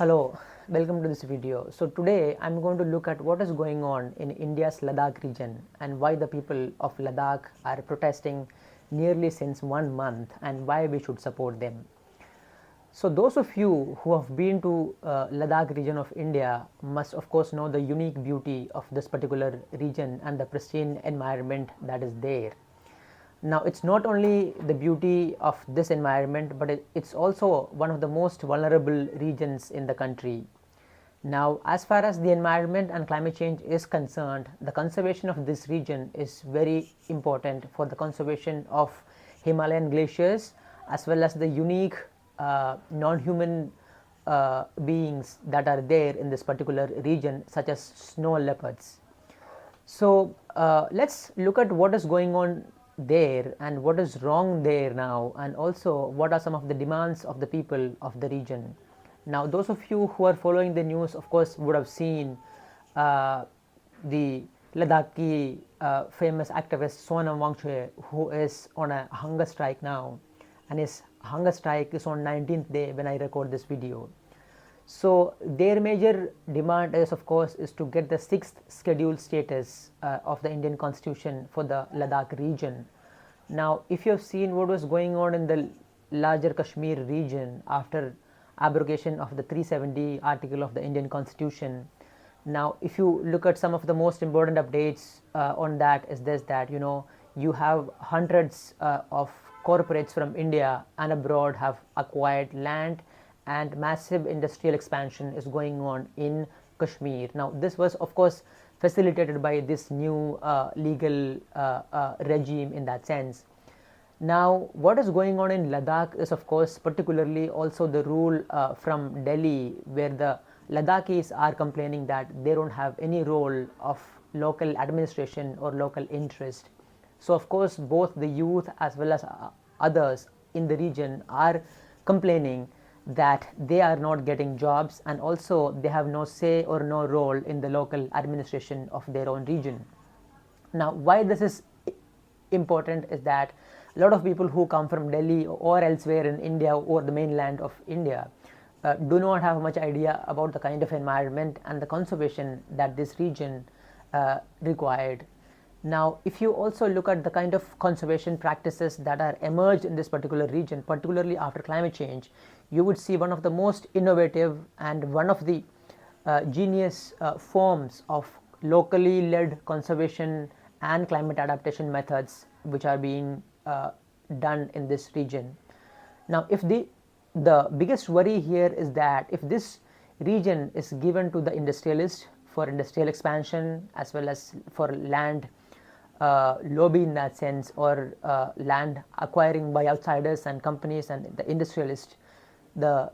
Hello, welcome to this video. So today I'm going to look at what is going on in India's Ladakh region and why the people of Ladakh are protesting nearly since 1 month and why we should support them. So those of you who have been to Ladakh region of India must of course know the unique beauty of this particular region and the pristine environment that is there. Now it's not only the beauty of this environment, but it's also one of the most vulnerable regions in the country. Now as far as the environment and climate change is concerned, the conservation of this region is very important for the conservation of Himalayan glaciers as well as the unique non-human beings that are there in this particular region, such as snow leopards. So let's look at what is going on there and what is wrong there now, and also what are some of the demands of the people of the region. Now those of you who are following the news of course would have seen the Ladakhi famous activist Sonam Wangchuck, who is on a hunger strike now, and his hunger strike is on 19th day when I record this video. So their major demand is of course is to get the 6th schedule status of the Indian constitution for the Ladakh region. Now if you have seen what was going on in the larger Kashmir region after abrogation of the 370 article of the Indian constitution, now if you look at some of the most important updates on that is this, that you have hundreds of corporates from India and abroad have acquired land and massive industrial expansion is going on in Kashmir. Now this was of course facilitated by this new legal regime in that sense. Now what is going on in Ladakh is of course particularly also the rule from Delhi, where the Ladakhis are complaining that they don't have any role of local administration or local interest. So of course both the youth as well as others in the region are complaining that they are not getting jobs, and also they have no say or no role in the local administration of their own region. Now why this is important is that a lot of people who come from Delhi or elsewhere in India or the mainland of India do not have much idea about the kind of environment and the conservation that this region required. Now if you also look at the kind of conservation practices that are emerged in this particular region, particularly after climate change, you would see one of the most innovative and one of the genius forms of locally led conservation and climate adaptation methods which are being done in this region. Now if the biggest worry here is that if this region is given to the industrialist for industrial expansion as well as for land lobby in that sense, or land acquiring by outsiders and companies and the industrialists, the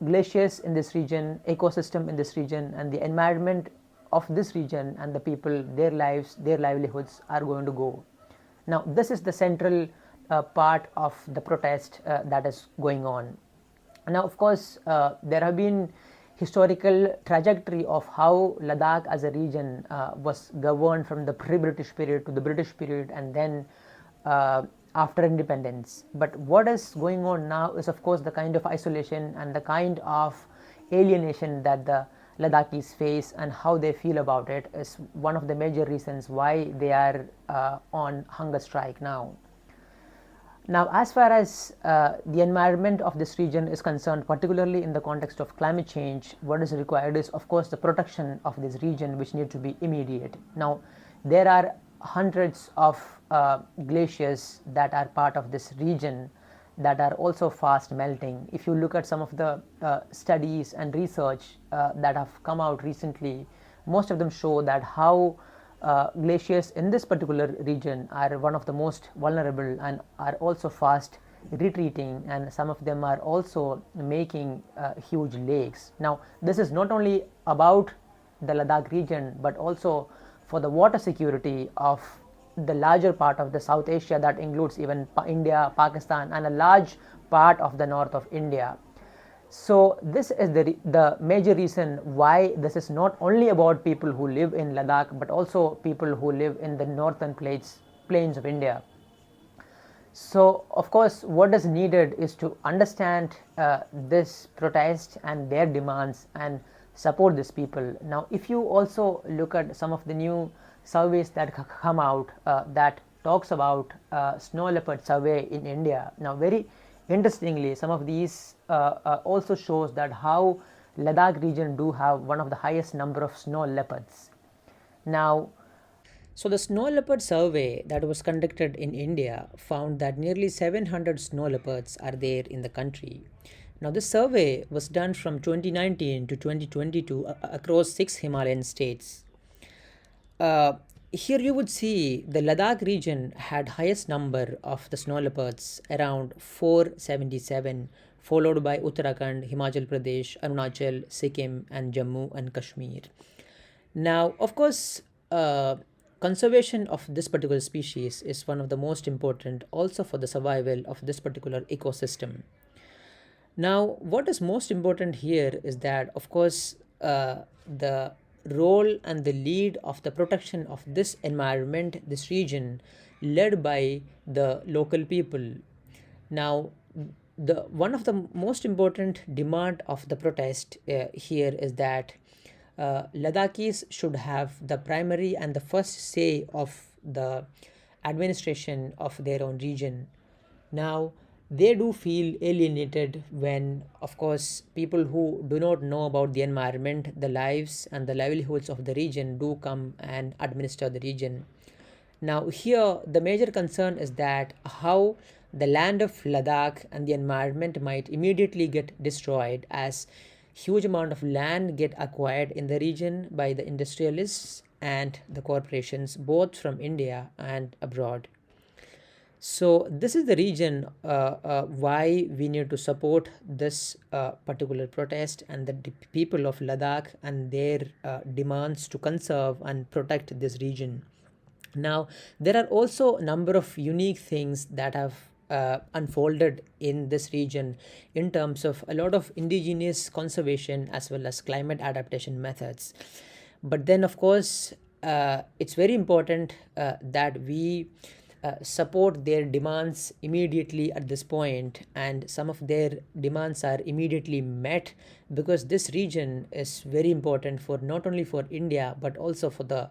glaciers in this region, ecosystem in this region, and the environment of this region and the people, their lives, their livelihoods are going to go. Now this is the central part of the protest that is going on. Now of course there have been historical trajectory of how Ladakh as a region was governed from the pre-British period to the British period and then after independence. But what is going on now is of course the kind of isolation and the kind of alienation that the Ladakhis face and how they feel about it is one of the major reasons why they are on hunger strike now. Now as far as the environment of this region is concerned, particularly in the context of climate change, what is required is of course the protection of this region, which need to be immediate. Now there are hundreds of glaciers that are part of this region that are also fast melting. If you look at some of the studies and research that have come out recently, most of them show that how glaciers in this particular region are one of the most vulnerable and are also fast retreating, and some of them are also making huge lakes. Now this is not only about the Ladakh region but also for the water security of the larger part of the South Asia, that includes even India, Pakistan, and a large part of the north of India. So this is the major reason why this is not only about people who live in Ladakh but also people who live in the northern plains of India. So, of course, what is needed is to understand this protest and their demands and support these people. Now, if you also look at some of the new surveys that come out that talks about snow leopard survey in India. Now, very interestingly, some of these also shows that how Ladakh region do have one of the highest number of snow leopards. Now, so the snow leopard survey that was conducted in India found that nearly 700 snow leopards are there in the country. Now this survey was done from 2019 to 2022 across 6 Himalayan states. Here you would see the Ladakh region had highest number of the snow leopards, around 477, followed by Uttarakhand, Himachal Pradesh, Arunachal, Sikkim and Jammu and Kashmir. Now, of course, conservation of this particular species is one of the most important also for the survival of this particular ecosystem. Now, what is most important here is that, of course, the role and the lead of the protection of this environment, this region, led by the local people. Now, the one of the most important demand of the protest here is that Ladakhis should have the primary and the first say of the administration of their own region. Now, they do feel alienated when, of course, people who do not know about the environment, the lives, and the livelihoods of the region do come and administer the region. Now, here the major concern is that how the land of Ladakh and the environment might immediately get destroyed as huge amount of land get acquired in the region by the industrialists and the corporations both from India and abroad. So this is the reason why we need to support this particular protest and the people of Ladakh and their demands to conserve and protect this region. Now, there are also a number of unique things that have unfolded in this region in terms of a lot of indigenous conservation as well as climate adaptation methods. But then, of course, it's very important that we support their demands immediately at this point, and some of their demands are immediately met because this region is very important for not only for India but also for the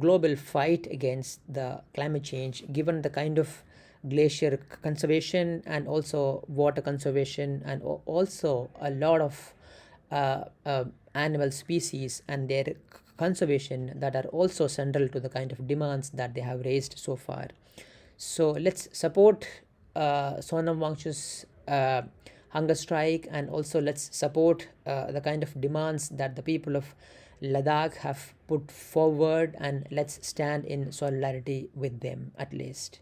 global fight against the climate change, given the kind of glacier conservation and also water conservation and also a lot of animal species and their conservation that are also central to the kind of demands that they have raised so far. So let's support Sonam Wangchuk's hunger strike, and also let's support the kind of demands that the people of Ladakh have put forward, and let's stand in solidarity with them at least.